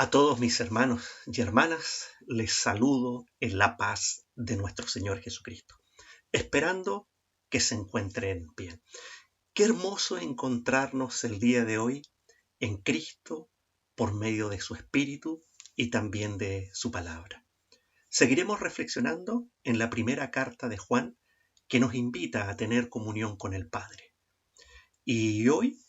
A todos mis hermanos y hermanas les saludo en la paz de nuestro Señor Jesucristo, esperando que se encuentren bien. Qué hermoso encontrarnos el día de hoy en Cristo por medio de su Espíritu y también de su palabra. Seguiremos reflexionando en la primera carta de Juan que nos invita a tener comunión con el Padre. Y hoy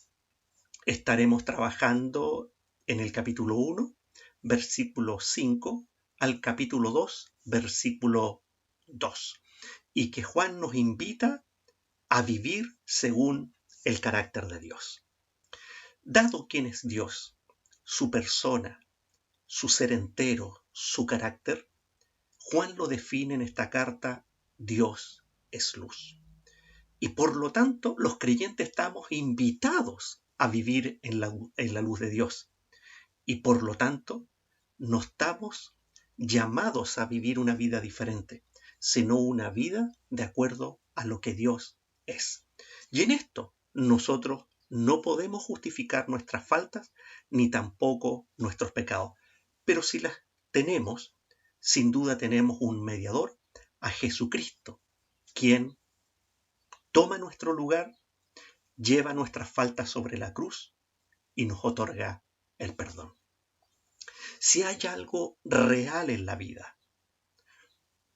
estaremos trabajando en el capítulo 1, versículo 5, al capítulo 2, versículo 2. Y que Juan nos invita a vivir según el carácter de Dios. Dado quién es Dios, su persona, su ser entero, su carácter, Juan lo define en esta carta: Dios es luz. Y por lo tanto, los creyentes estamos invitados a vivir en la luz de Dios. Y por lo tanto, no estamos llamados a vivir una vida diferente, sino una vida de acuerdo a lo que Dios es. Y en esto nosotros no podemos justificar nuestras faltas ni tampoco nuestros pecados. Pero si las tenemos, sin duda tenemos un mediador, a Jesucristo, quien toma nuestro lugar, lleva nuestras faltas sobre la cruz y nos otorga el perdón. Si hay algo real en la vida,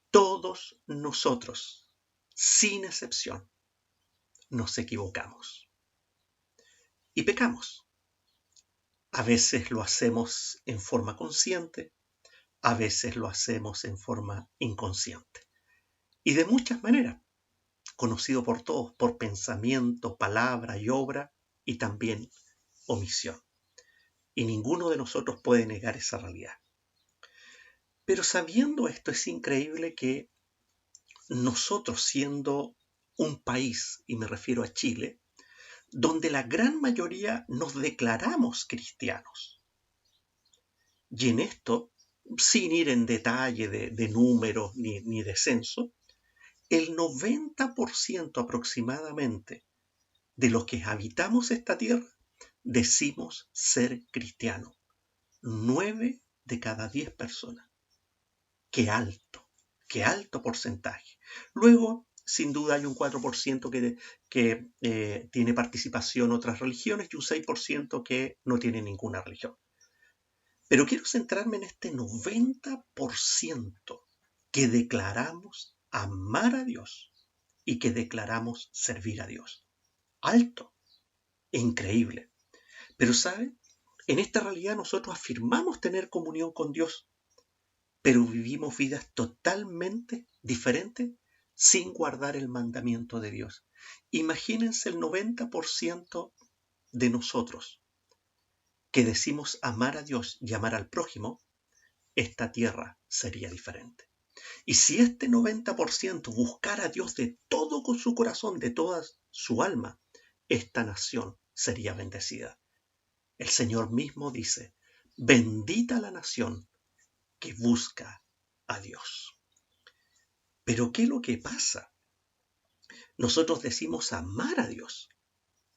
todos nosotros, sin excepción, nos equivocamos y pecamos. A veces lo hacemos en forma consciente, a veces lo hacemos en forma inconsciente. Y de muchas maneras, conocido por todos, por pensamiento, palabra y obra, y también omisión. Y ninguno de nosotros puede negar esa realidad. Pero sabiendo esto, es increíble que nosotros, siendo un país, y me refiero a Chile, donde la gran mayoría nos declaramos cristianos, y en esto, sin ir en detalle de números ni de censo, el 90% aproximadamente de los que habitamos esta tierra decimos ser cristianos. 9 de cada 10 personas. ¡Qué alto porcentaje! Luego, sin duda, hay un 4% que tiene participación en otras religiones y un 6% que no tiene ninguna religión. Pero quiero centrarme en este 90% que declaramos amar a Dios y que declaramos servir a Dios. Alto, increíble. Pero ¿saben? En esta realidad nosotros afirmamos tener comunión con Dios, pero vivimos vidas totalmente diferentes sin guardar el mandamiento de Dios. Imagínense el 90% de nosotros que decimos amar a Dios y amar al prójimo, esta tierra sería diferente. Y si este 90% buscara a Dios de todo con su corazón, de toda su alma, esta nación sería bendecida. El Señor mismo dice: bendita la nación que busca a Dios. Pero ¿qué es lo que pasa? Nosotros decimos amar a Dios,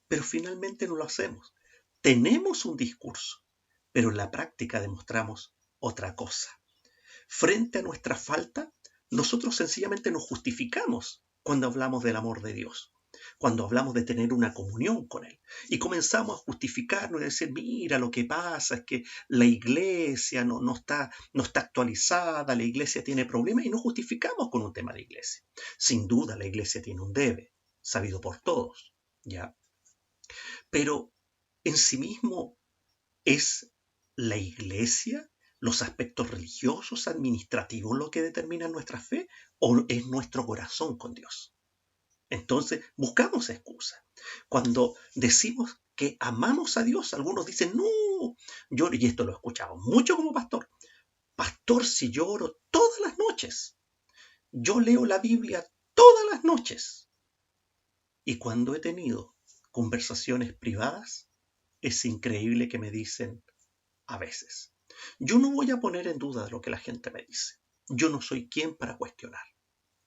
pero finalmente no lo hacemos. Tenemos un discurso, pero en la práctica demostramos otra cosa. Frente a nuestra falta, nosotros sencillamente nos justificamos cuando hablamos del amor de Dios, cuando hablamos de tener una comunión con Él. Y comenzamos a justificarnos y decir: mira, lo que pasa es que la iglesia no está actualizada, la iglesia tiene problemas, y nos justificamos con un tema de iglesia. Sin duda la iglesia tiene un debe, sabido por todos, ¿ya? Pero en sí mismo, ¿es la iglesia, los aspectos religiosos, administrativos, lo que determinan nuestra fe, o es nuestro corazón con Dios? Entonces buscamos excusas. Cuando decimos que amamos a Dios, algunos dicen: no, y esto lo he escuchado mucho como pastor. Pastor, si yo oro todas las noches, yo leo la Biblia todas las noches. Y cuando he tenido conversaciones privadas, es increíble que me dicen a veces: yo no voy a poner en duda lo que la gente me dice. Yo no soy quien para cuestionar.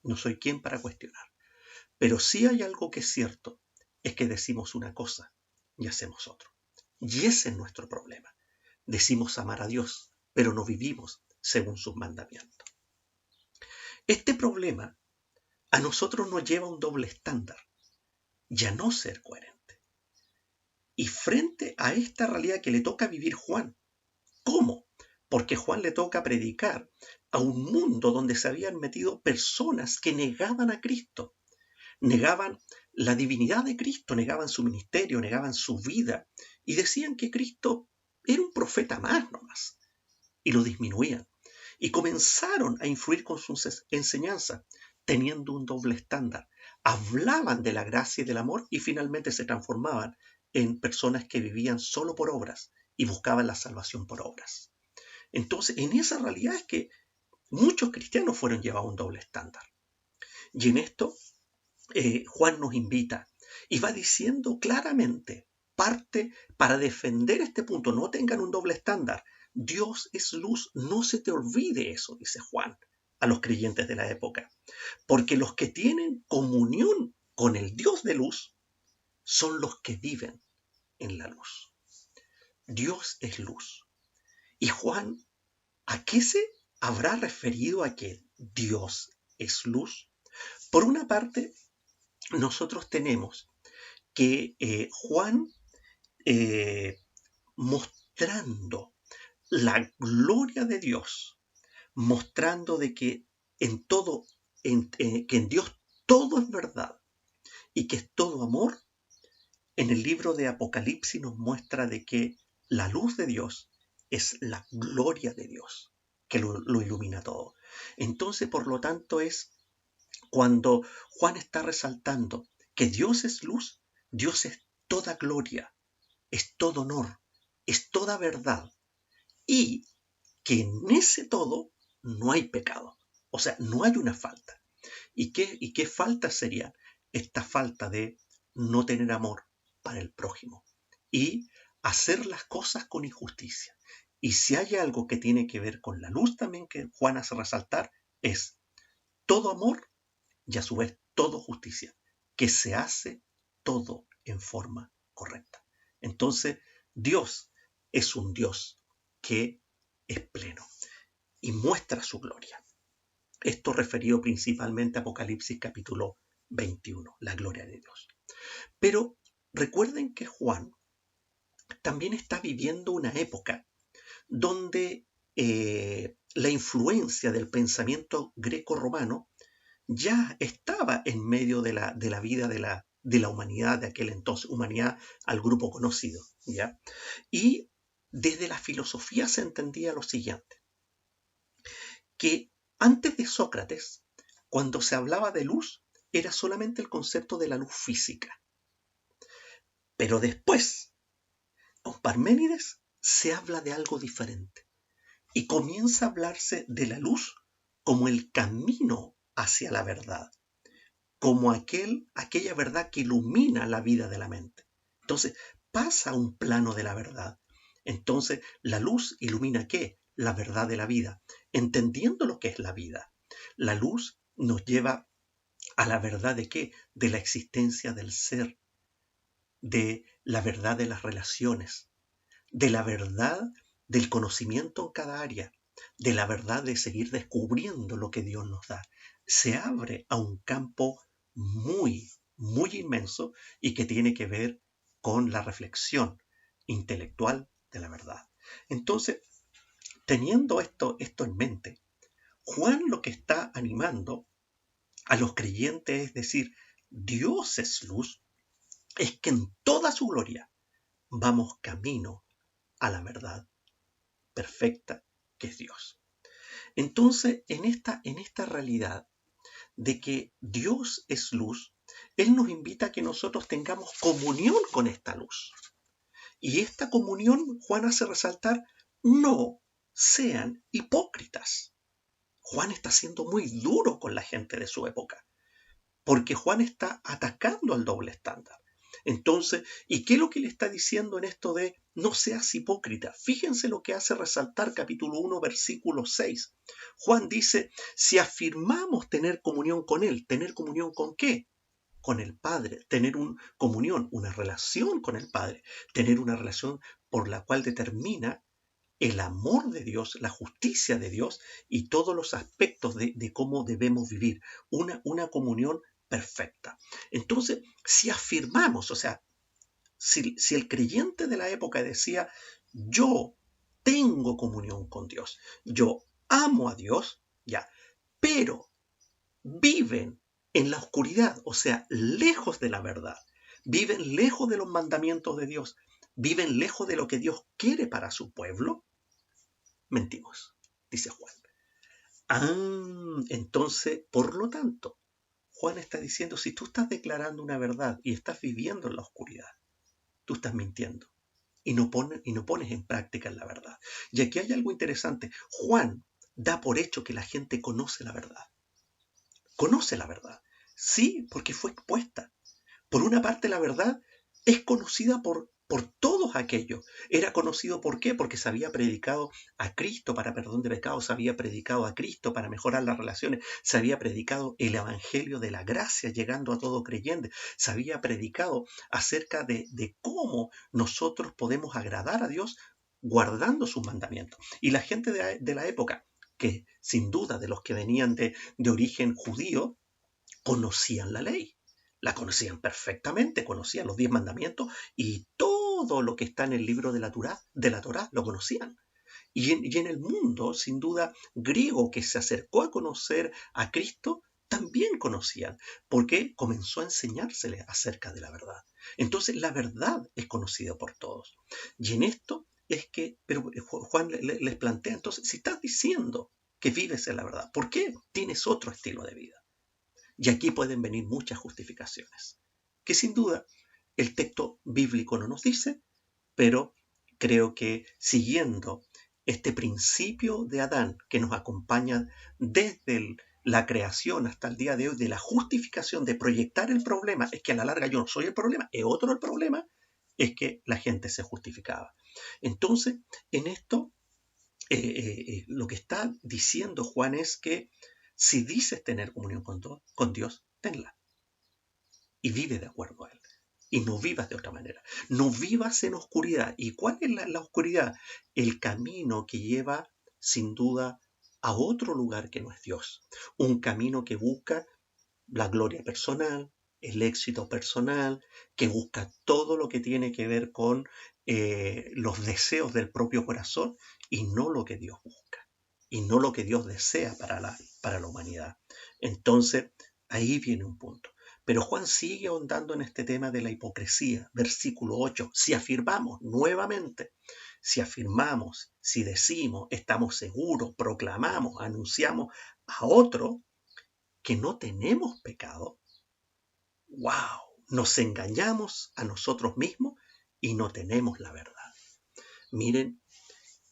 No soy quien para cuestionar. Pero sí hay algo que es cierto, es que decimos una cosa y hacemos otra. Y ese es nuestro problema. Decimos amar a Dios, pero no vivimos según sus mandamientos. Este problema a nosotros nos lleva a un doble estándar y a no ser coherente. Y frente a esta realidad que le toca vivir Juan, ¿cómo? Porque Juan le toca predicar a un mundo donde se habían metido personas que negaban a Cristo, negaban la divinidad de Cristo, negaban su ministerio, negaban su vida y decían que Cristo era un profeta más nomás y lo disminuían. Y comenzaron a influir con sus enseñanzas, teniendo un doble estándar. Hablaban de la gracia y del amor y finalmente se transformaban en personas que vivían solo por obras y buscaban la salvación por obras. Entonces, en esa realidad es que muchos cristianos fueron llevados a un doble estándar. Y en esto, Juan nos invita y va diciendo claramente, parte para defender este punto, no tengan un doble estándar. Dios es luz, no se te olvide eso, dice Juan a los creyentes de la época, porque los que tienen comunión con el Dios de luz son los que viven en la luz. Dios es luz. Y Juan, ¿a qué se habrá referido a que Dios es luz? Por una parte, nosotros tenemos que Juan mostrando la gloria de Dios, mostrando de que en todo, que en Dios todo es verdad y que es todo amor, en el libro de Apocalipsis nos muestra de que la luz de Dios es la gloria de Dios, que lo ilumina todo. Entonces, por lo tanto, es cuando Juan está resaltando que Dios es luz, Dios es toda gloria, es todo honor, es toda verdad, y que en ese todo no hay pecado, o sea, no hay una falta. ¿Y qué falta sería? Esta falta de no tener amor para el prójimo y hacer las cosas con injusticia. Y si hay algo que tiene que ver con la luz también que Juan hace resaltar, es todo amor y a su vez todo justicia, que se hace todo en forma correcta. Entonces, Dios es un Dios que es pleno y muestra su gloria. Esto referido principalmente a Apocalipsis capítulo 21, la gloria de Dios. Pero recuerden que Juan también está viviendo una época donde la influencia del pensamiento greco-romano ya estaba en medio de la vida de la humanidad de aquel entonces, humanidad al grupo conocido, ¿ya? Y desde la filosofía se entendía lo siguiente, que antes de Sócrates, cuando se hablaba de luz, era solamente el concepto de la luz física. Pero después, con Parménides, se habla de algo diferente y comienza a hablarse de la luz como el camino hacia la verdad, como aquella verdad que ilumina la vida de la mente. Entonces, pasa a un plano de la verdad. Entonces, la luz ilumina ¿qué? La verdad de la vida, entendiendo lo que es la vida. La luz nos lleva a la verdad de ¿qué? De la existencia del ser, de la verdad de las relaciones, de la verdad del conocimiento en cada área, de la verdad de seguir descubriendo lo que Dios nos da. Se abre a un campo muy, muy inmenso y que tiene que ver con la reflexión intelectual de la verdad. Entonces, teniendo esto en mente, Juan lo que está animando a los creyentes es decir, Dios es luz, es que en toda su gloria vamos camino a la verdad perfecta que es Dios. Entonces, en esta realidad de que Dios es luz, Él nos invita a que nosotros tengamos comunión con esta luz. Y esta comunión, Juan hace resaltar, no sean hipócritas. Juan está siendo muy duro con la gente de su época, porque Juan está atacando al doble estándar. Entonces, ¿y qué es lo que le está diciendo en esto de no seas hipócrita? Fíjense lo que hace resaltar capítulo 1, versículo 6. Juan dice, si afirmamos tener comunión con Él, ¿tener comunión con qué? Con el Padre, tener una comunión, una relación con el Padre, tener una relación por la cual determina el amor de Dios, la justicia de Dios y todos los aspectos de cómo debemos vivir. Una comunión perfecta. Entonces, si afirmamos, o sea, si el creyente de la época decía, yo tengo comunión con Dios, yo amo a Dios, ya, pero viven en la oscuridad, o sea, lejos de la verdad, viven lejos de los mandamientos de Dios, viven lejos de lo que Dios quiere para su pueblo, mentimos, dice Juan. Entonces, por lo tanto, Juan está diciendo, si tú estás declarando una verdad y estás viviendo en la oscuridad, tú estás mintiendo y no pones en práctica la verdad. Y aquí hay algo interesante. Juan da por hecho que la gente conoce la verdad. Conoce la verdad. Sí, porque fue expuesta. Por una parte, la verdad es conocida por todos aquellos. Era conocido ¿por qué? Porque se había predicado a Cristo para perdón de pecados, se había predicado a Cristo para mejorar las relaciones, se había predicado el evangelio de la gracia llegando a todo creyente, se había predicado acerca de cómo nosotros podemos agradar a Dios guardando sus mandamientos. Y la gente de la época, que sin duda de los que venían de origen judío, conocían la ley, la conocían perfectamente, conocían los 10 mandamientos y todo lo que está en el libro de la Torá lo conocían. Y en el mundo, sin duda, griego que se acercó a conocer a Cristo, también conocían, porque comenzó a enseñárseles acerca de la verdad. Entonces, la verdad es conocida por todos. Y en esto es que, pero Juan les plantea, entonces, si estás diciendo que vives en la verdad, ¿por qué tienes otro estilo de vida? Y aquí pueden venir muchas justificaciones, que sin duda el texto bíblico no nos dice, pero creo que siguiendo este principio de Adán que nos acompaña desde la creación hasta el día de hoy, de la justificación, de proyectar el problema, es que a la larga yo no soy el problema, es otro el problema, es que la gente se justificaba. Entonces, en esto, lo que está diciendo Juan es que si dices tener comunión con Dios, tenla y vive de acuerdo a Él. Y no vivas de otra manera. No vivas en oscuridad. ¿Y cuál es la oscuridad? El camino que lleva, sin duda, a otro lugar que no es Dios. Un camino que busca la gloria personal, el éxito personal, que busca todo lo que tiene que ver con los deseos del propio corazón y no lo que Dios busca. Y no lo que Dios desea para la humanidad. Entonces, ahí viene un punto. Pero Juan sigue ahondando en este tema de la hipocresía. Versículo 8. Si afirmamos nuevamente, si decimos, estamos seguros, proclamamos, anunciamos a otro que no tenemos pecado, ¡wow! Nos engañamos a nosotros mismos y no tenemos la verdad. Miren,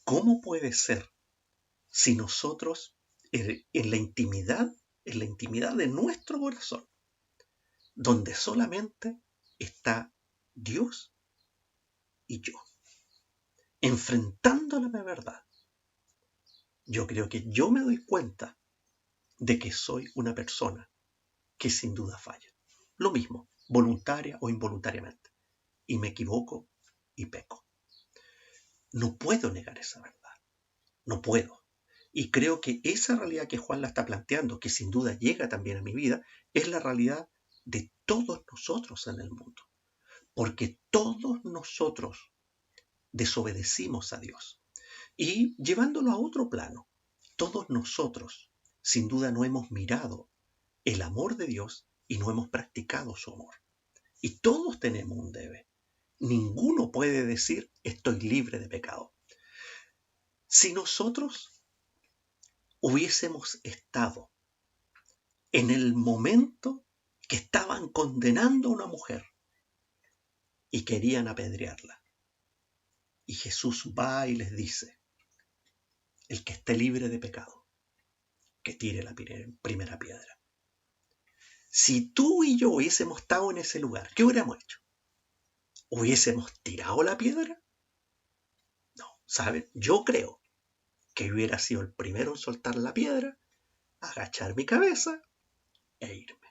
¿cómo puede ser si nosotros en la intimidad de nuestro corazón, donde solamente está Dios y yo, enfrentando la verdad, yo creo que yo me doy cuenta de que soy una persona que sin duda falla? Lo mismo, voluntaria o involuntariamente. Y me equivoco y peco. No puedo negar esa verdad. No puedo. Y creo que esa realidad que Juan la está planteando, que sin duda llega también a mi vida, es la realidad de todos nosotros en el mundo. Porque todos nosotros desobedecimos a Dios. Y llevándolo a otro plano, todos nosotros sin duda no hemos mirado el amor de Dios y no hemos practicado su amor. Y todos tenemos un debe. Ninguno puede decir estoy libre de pecado. Si nosotros hubiésemos estado en el momento que estaban condenando a una mujer y querían apedrearla, y Jesús va y les dice, el que esté libre de pecado, que tire la primera piedra. Si tú y yo hubiésemos estado en ese lugar, ¿qué hubiéramos hecho? ¿Hubiésemos tirado la piedra? No, ¿saben? Yo creo que hubiera sido el primero en soltar la piedra, agachar mi cabeza e irme.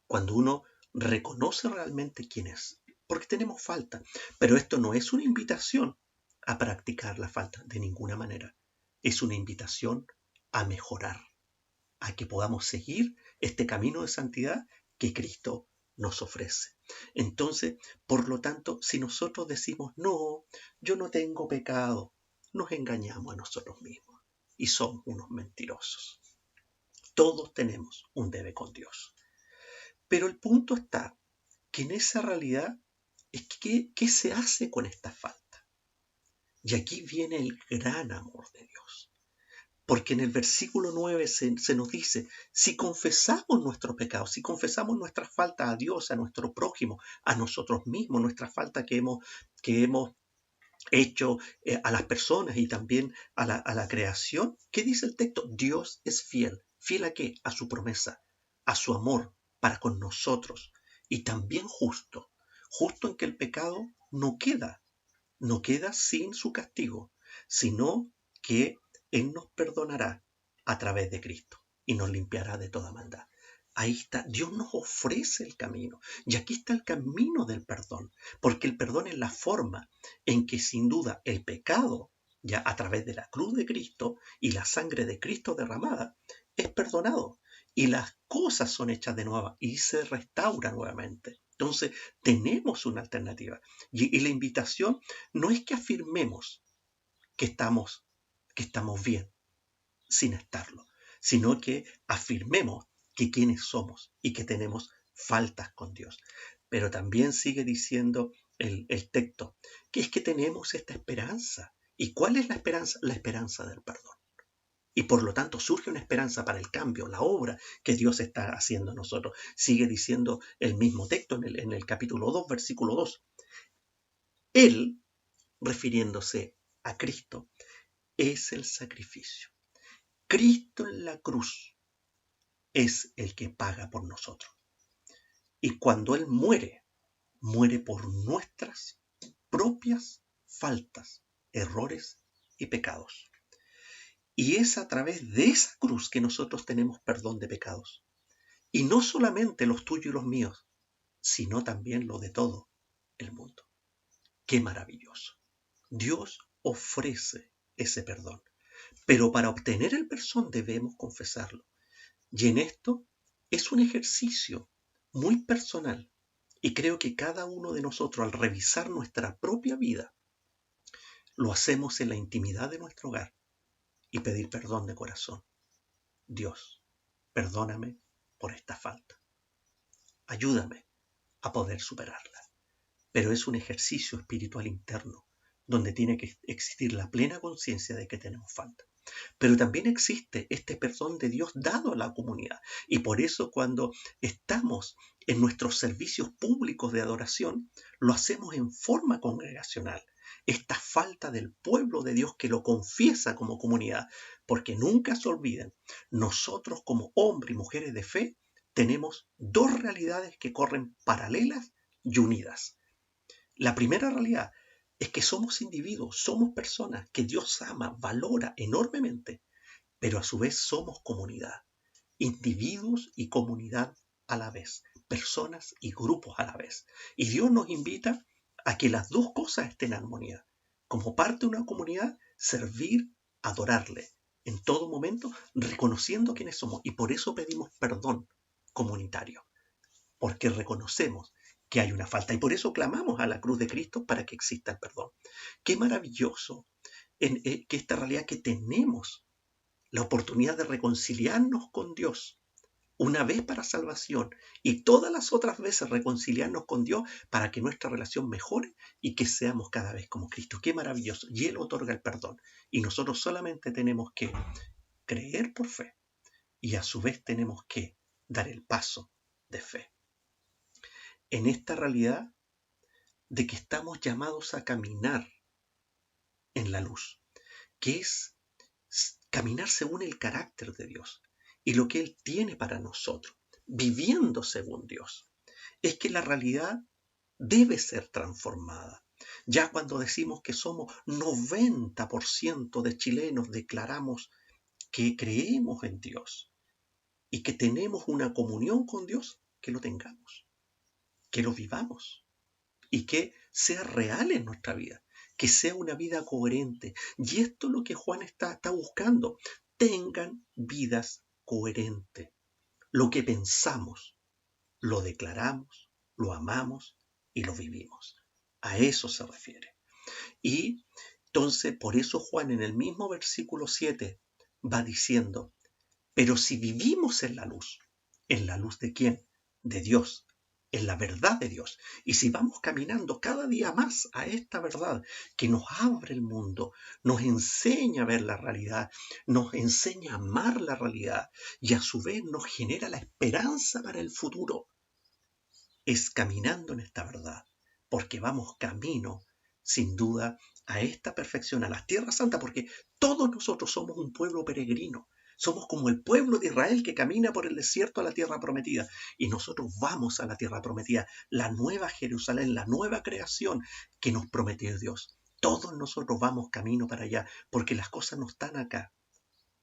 Cuando uno reconoce realmente quién es, porque tenemos falta. Pero esto no es una invitación a practicar la falta, de ninguna manera. Es una invitación a mejorar, a que podamos seguir este camino de santidad que Cristo nos ofrece. Entonces, por lo tanto, si nosotros decimos, no, yo no tengo pecado, nos engañamos a nosotros mismos y somos unos mentirosos. Todos tenemos un debe con Dios. Pero el punto está que en esa realidad es que, ¿qué se hace con esta falta? Y aquí viene el gran amor de Dios. Porque en el versículo 9 se nos dice, si confesamos nuestros pecados, si confesamos nuestras faltas a Dios, a nuestro prójimo, a nosotros mismos, nuestras faltas que hemos hecho a las personas y también a la creación, ¿qué dice el texto? Dios es fiel. ¿Fiel a qué? A su promesa, a su amor para con nosotros. Y también justo, justo en que el pecado no queda sin su castigo, sino que Él nos perdonará a través de Cristo y nos limpiará de toda maldad. Ahí está, Dios nos ofrece el camino. Y aquí está el camino del perdón, porque el perdón es la forma en que sin duda el pecado, ya a través de la cruz de Cristo y la sangre de Cristo derramada, es perdonado. Y las cosas son hechas de nuevo y se restaura nuevamente. Entonces tenemos una alternativa. Y la invitación no es que afirmemos que estamos bien sin estarlo, sino que afirmemos que quiénes somos y que tenemos faltas con Dios. Pero también sigue diciendo el texto que es que tenemos esta esperanza. ¿Y cuál es la esperanza? La esperanza del perdón. Y por lo tanto surge una esperanza para el cambio, la obra que Dios está haciendo en nosotros. Sigue diciendo el mismo texto en el capítulo 2, versículo 2. Él, refiriéndose a Cristo, es el sacrificio. Cristo en la cruz es el que paga por nosotros. Y cuando Él muere, muere por nuestras propias faltas, errores y pecados. Y es a través de esa cruz que nosotros tenemos perdón de pecados. Y no solamente los tuyos y los míos, sino también los de todo el mundo. ¡Qué maravilloso! Dios ofrece ese perdón. Pero para obtener el perdón debemos confesarlo. Y en esto es un ejercicio muy personal. Y creo que cada uno de nosotros, al revisar nuestra propia vida, lo hacemos en la intimidad de nuestro hogar y pedir perdón de corazón. Dios, perdóname por esta falta. Ayúdame a poder superarla. Pero es un ejercicio espiritual interno donde tiene que existir la plena conciencia de que tenemos falta. Pero también existe este perdón de Dios dado a la comunidad. Y por eso cuando estamos en nuestros servicios públicos de adoración, lo hacemos en forma congregacional. Esta falta del pueblo de Dios que lo confiesa como comunidad. Porque nunca se olviden, nosotros como hombres y mujeres de fe tenemos dos realidades que corren paralelas y unidas. La primera realidad es que somos individuos, somos personas que Dios ama, valora enormemente, pero a su vez somos comunidad, individuos y comunidad a la vez, personas y grupos a la vez. Y Dios nos invita a que las dos cosas estén en armonía. Como parte de una comunidad, servir, adorarle en todo momento, reconociendo quiénes somos. Y por eso pedimos perdón comunitario, porque reconocemos que hay una falta y por eso clamamos a la cruz de Cristo para que exista el perdón. Qué maravilloso que esta realidad que tenemos la oportunidad de reconciliarnos con Dios una vez para salvación y todas las otras veces reconciliarnos con Dios para que nuestra relación mejore y que seamos cada vez como Cristo. Qué maravilloso. Y Él otorga el perdón y nosotros solamente tenemos que creer por fe y a su vez tenemos que dar el paso de fe. En esta realidad de que estamos llamados a caminar en la luz, que es caminar según el carácter de Dios y lo que Él tiene para nosotros, viviendo según Dios. Es que la realidad debe ser transformada. Ya cuando decimos que somos 90% de chilenos, declaramos que creemos en Dios y que tenemos una comunión con Dios, que lo tengamos, que lo vivamos y que sea real en nuestra vida, que sea una vida coherente. Y esto es lo que Juan está buscando. Tengan vidas coherentes. Lo que pensamos, lo declaramos, lo amamos y lo vivimos. A eso se refiere. Y entonces, por eso Juan en el mismo versículo 7 va diciendo, pero si vivimos ¿en la luz de quién? De Dios, en la verdad de Dios. Y si vamos caminando cada día más a esta verdad que nos abre el mundo, nos enseña a ver la realidad, nos enseña a amar la realidad y a su vez nos genera la esperanza para el futuro, es caminando en esta verdad, porque vamos camino, sin duda, a esta perfección, a la tierra santa, porque todos nosotros somos un pueblo peregrino. Somos como el pueblo de Israel que camina por el desierto a la tierra prometida. Y nosotros vamos a la tierra prometida, la nueva Jerusalén, la nueva creación que nos prometió Dios. Todos nosotros vamos camino para allá, porque las cosas no están acá,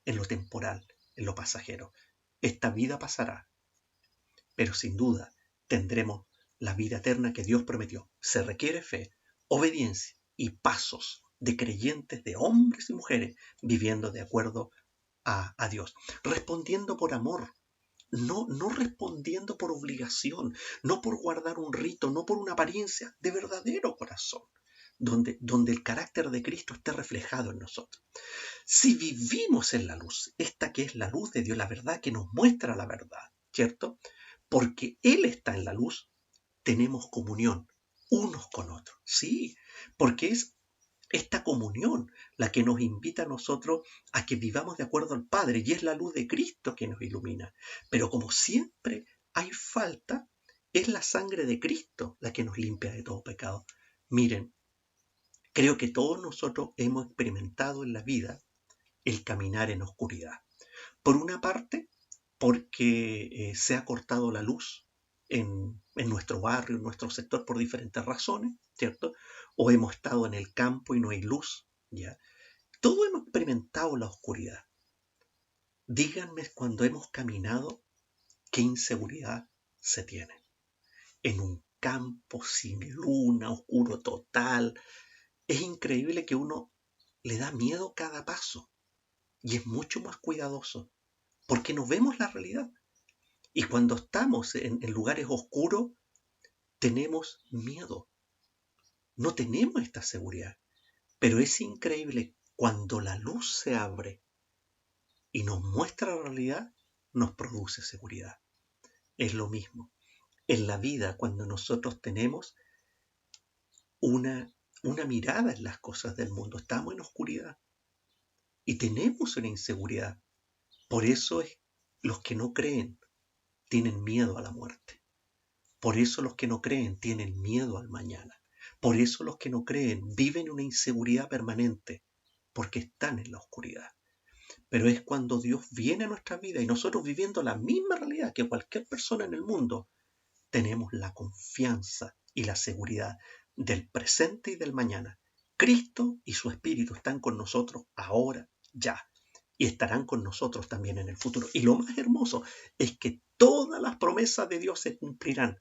en lo temporal, en lo pasajero. Esta vida pasará, pero sin duda tendremos la vida eterna que Dios prometió. Se requiere fe, obediencia y pasos de creyentes, de hombres y mujeres, viviendo de acuerdo a Dios, respondiendo por amor, no respondiendo por obligación, no por guardar un rito, no por una apariencia, de verdadero corazón, donde el carácter de Cristo esté reflejado en nosotros. Si vivimos en la luz, esta que es la luz de Dios, la verdad que nos muestra la verdad, ¿cierto? Porque Él está en la luz, tenemos comunión unos con otros. Sí, porque es esta comunión la que nos invita a nosotros a que vivamos de acuerdo al Padre, y es la luz de Cristo que nos ilumina. Pero como siempre hay falta, es la sangre de Cristo la que nos limpia de todo pecado. Miren, creo que todos nosotros hemos experimentado en la vida el caminar en oscuridad. Por una parte, porque se ha cortado la luz en nuestro barrio, en nuestro sector, por diferentes razones, ¿cierto? O hemos estado en el campo y no hay luz, ¿ya? Todos hemos experimentado la oscuridad. Díganme cuando hemos caminado, qué inseguridad se tiene. En un campo sin luna, oscuro total. Es increíble que uno le da miedo cada paso y es mucho más cuidadoso porque no vemos la realidad. Y cuando estamos en lugares oscuros, tenemos miedo, no tenemos esta seguridad. Pero es increíble cuando la luz se abre y nos muestra la realidad, nos produce seguridad. Es lo mismo en la vida cuando nosotros tenemos una, una mirada en las cosas del mundo. Estamos en oscuridad y tenemos una inseguridad. Por eso es los que no creen tienen miedo a la muerte. Por eso los que no creen tienen miedo al mañana. Por eso los que no creen viven una inseguridad permanente, porque están en la oscuridad. Pero es cuando Dios viene a nuestra vida y nosotros viviendo la misma realidad que cualquier persona en el mundo, tenemos la confianza y la seguridad del presente y del mañana. Cristo y su Espíritu están con nosotros ahora, ya, y estarán con nosotros también en el futuro. Y lo más hermoso es que todas las promesas de Dios se cumplirán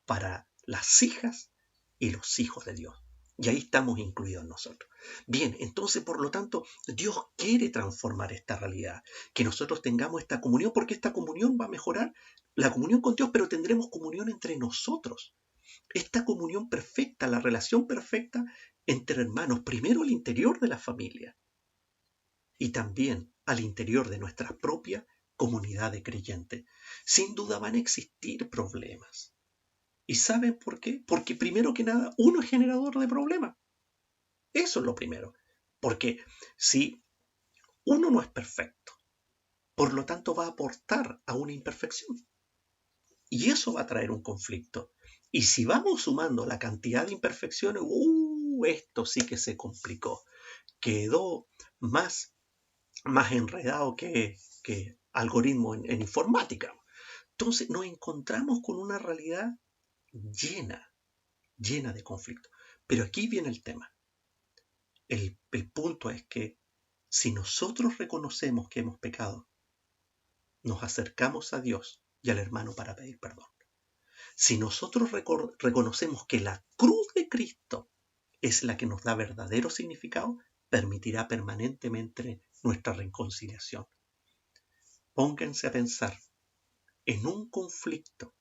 para las hijas y los hijos de Dios. Y ahí estamos incluidos nosotros. Bien, entonces, por lo tanto, Dios quiere transformar esta realidad, que nosotros tengamos esta comunión, porque esta comunión va a mejorar la comunión con Dios, pero tendremos comunión entre nosotros. Esta comunión perfecta, la relación perfecta entre hermanos, primero al interior de la familia y también al interior de nuestra propia comunidad de creyentes. Sin duda van a existir problemas. ¿Y saben por qué? Porque primero que nada, uno es generador de problemas. Eso es lo primero. Porque si uno no es perfecto, por lo tanto va a aportar a una imperfección. Y eso va a traer un conflicto. Y si vamos sumando la cantidad de imperfecciones, esto sí que se complicó. Quedó más enredado que algoritmo en informática. Entonces nos encontramos con una realidad llena de conflicto. Pero aquí viene el tema. El punto es que si nosotros reconocemos que hemos pecado, nos acercamos a Dios y al hermano para pedir perdón. Si nosotros reconocemos que la cruz de Cristo es la que nos da verdadero significado, permitirá permanentemente nuestra reconciliación. Pónganse a pensar en un conflicto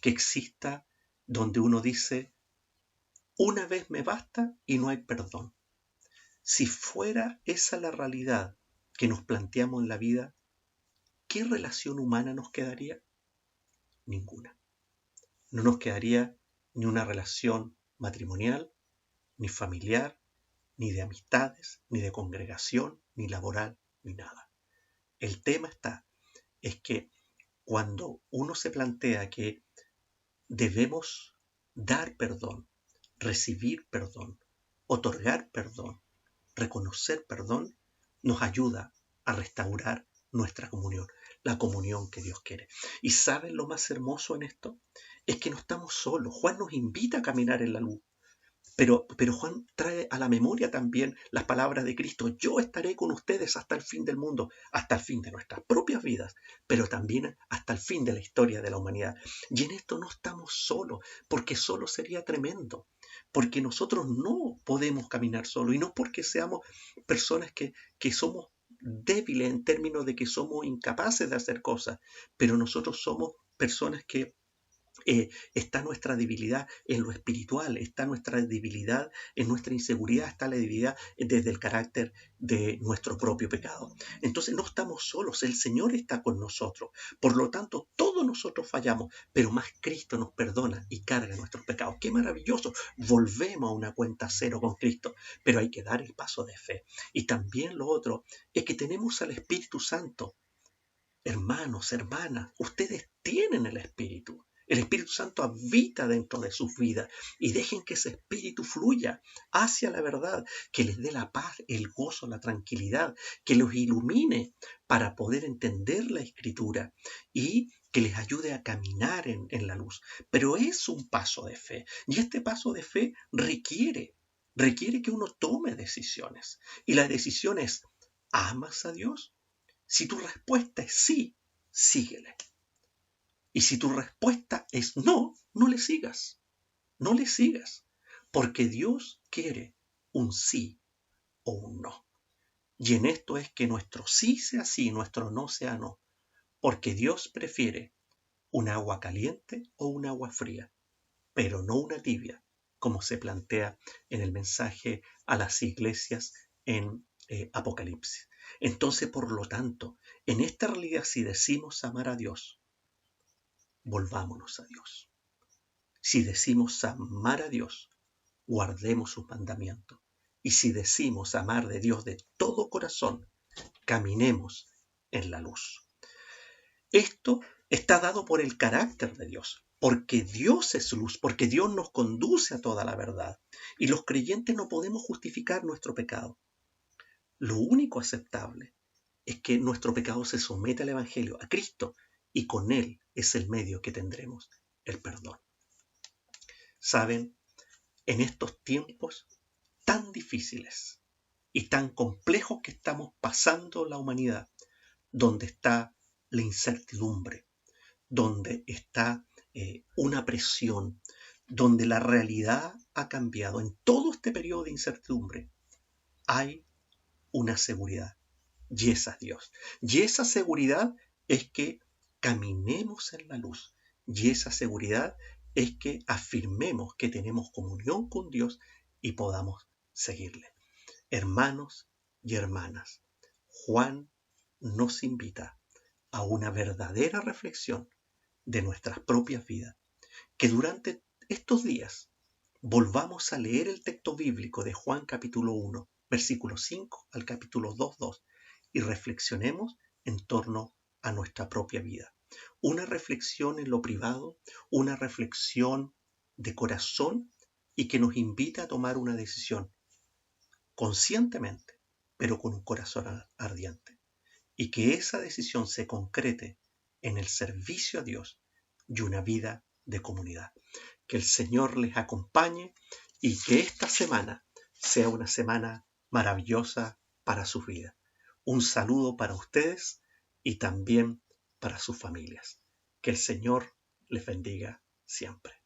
que exista donde uno dice, una vez me basta y no hay perdón. Si fuera esa la realidad que nos planteamos en la vida, ¿qué relación humana nos quedaría? Ninguna. No nos quedaría ni una relación matrimonial, ni familiar, ni de amistades, ni de congregación, ni laboral, ni nada. El tema es que cuando uno se plantea que debemos dar perdón, recibir perdón, otorgar perdón, reconocer perdón, nos ayuda a restaurar nuestra comunión, la comunión que Dios quiere. ¿Y saben lo más hermoso en esto? Es que no estamos solos. Juan nos invita a caminar en la luz. Pero Juan trae a la memoria también las palabras de Cristo. Yo estaré con ustedes hasta el fin del mundo, hasta el fin de nuestras propias vidas, pero también hasta el fin de la historia de la humanidad. Y en esto no estamos solos, porque solo sería tremendo, porque nosotros no podemos caminar solos, y no porque seamos personas que somos débiles en términos de que somos incapaces de hacer cosas, pero nosotros somos personas que está nuestra debilidad en lo espiritual, está nuestra debilidad en nuestra inseguridad, está la debilidad desde el carácter de nuestro propio pecado. Entonces no estamos solos, el Señor está con nosotros. Por lo tanto, todos nosotros fallamos, pero más Cristo nos perdona y carga nuestros pecados. ¡Qué maravilloso! Volvemos a una cuenta cero con Cristo, pero hay que dar el paso de fe. Y también lo otro es que tenemos al Espíritu Santo. Hermanos, hermanas, ustedes tienen el Espíritu. El Espíritu Santo habita dentro de sus vidas y dejen que ese Espíritu fluya hacia la verdad, que les dé la paz, el gozo, la tranquilidad, que los ilumine para poder entender la Escritura y que les ayude a caminar en la luz. Pero es un paso de fe y este paso de fe requiere que uno tome decisiones. Y la decisión es, ¿amas a Dios? Si tu respuesta es sí, síguele. Y si tu respuesta es no, no le sigas. No le sigas. Porque Dios quiere un sí o un no. Y en esto es que nuestro sí sea sí, nuestro no sea no. Porque Dios prefiere un agua caliente o un agua fría, pero no una tibia, como se plantea en el mensaje a las iglesias en Apocalipsis. Entonces, por lo tanto, en esta realidad, si decimos amar a Dios, volvámonos a Dios. Si decimos amar a Dios, guardemos sus mandamientos. Y si decimos amar de Dios de todo corazón, caminemos en la luz. Esto está dado por el carácter de Dios, porque Dios es luz, porque Dios nos conduce a toda la verdad. Y los creyentes no podemos justificar nuestro pecado. Lo único aceptable es que nuestro pecado se somete al Evangelio, a Cristo, y con Él es el medio que tendremos el perdón. Saben, en estos tiempos tan difíciles y tan complejos que estamos pasando la humanidad, donde está la incertidumbre, donde está una presión, donde la realidad ha cambiado, en todo este periodo de incertidumbre, hay una seguridad. Y esa es Dios. Y esa seguridad es que caminemos en la luz. Y esa seguridad es que afirmemos que tenemos comunión con Dios y podamos seguirle. Hermanos y hermanas, Juan nos invita a una verdadera reflexión de nuestras propias vidas. Que durante estos días volvamos a leer el texto bíblico de Juan capítulo 1, versículo 5 al capítulo 2:2 y reflexionemos en torno a nuestra propia vida. Una reflexión en lo privado, una reflexión de corazón y que nos invita a tomar una decisión conscientemente, pero con un corazón ardiente. Y que esa decisión se concrete en el servicio a Dios y una vida de comunidad. Que el Señor les acompañe y que esta semana sea una semana maravillosa para sus vidas. Un saludo para ustedes y también para sus familias. Que el Señor les bendiga siempre.